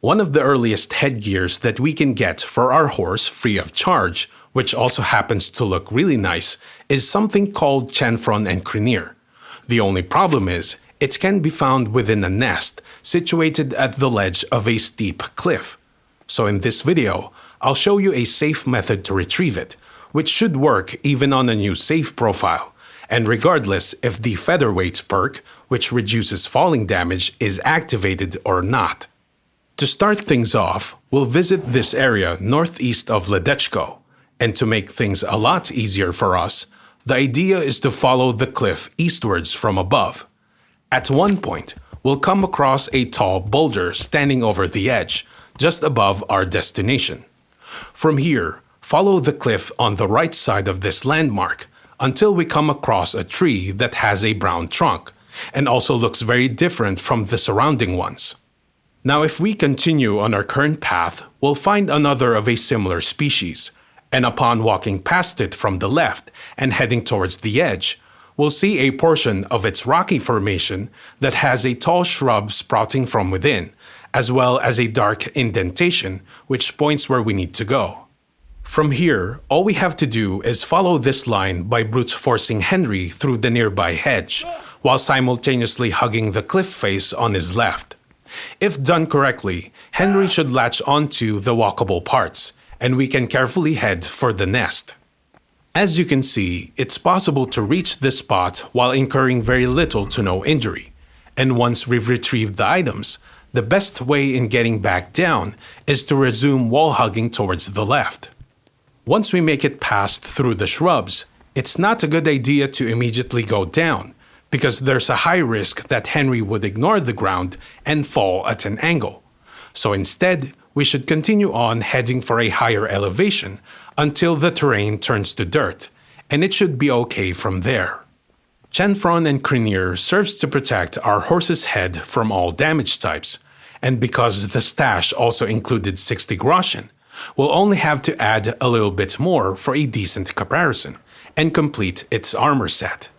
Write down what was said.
One of the earliest headgears that we can get for our horse free of charge, which also happens to look really nice, is something called Chanfron and Criniere. The only problem is, it can be found within a nest situated at the ledge of a steep cliff. So in this video, I'll show you a safe method to retrieve it, which should work even on a new save profile, and regardless if the featherweight perk, which reduces falling damage, is activated or not. To start things off, we'll visit this area northeast of Ledechko, and to make things a lot easier for us, the idea is to follow the cliff eastwards from above. At one point, we'll come across a tall boulder standing over the edge, just above our destination. From here, follow the cliff on the right side of this landmark until we come across a tree that has a brown trunk and also looks very different from the surrounding ones. Now, if we continue on our current path, we'll find another of a similar species, and upon walking past it from the left and heading towards the edge, we'll see a portion of its rocky formation that has a tall shrub sprouting from within, as well as a dark indentation which points where we need to go. From here, all we have to do is follow this line by brute forcing Henry through the nearby hedge, while simultaneously hugging the cliff face on his left. If done correctly, Henry should latch onto the walkable parts, and we can carefully head for the nest. As you can see, it's possible to reach this spot while incurring very little to no injury, and once we've retrieved the items, the best way in getting back down is to resume wall hugging towards the left. Once we make it past through the shrubs, it's not a good idea to immediately go down, because there's a high risk that Henry would ignore the ground and fall at an angle. So instead, we should continue on heading for a higher elevation until the terrain turns to dirt, and it should be okay from there. Chanfron and Criniere serves to protect our horse's head from all damage types, and because the stash also included 60 groschen, we'll only have to add a little bit more for a decent comparison and complete its armor set.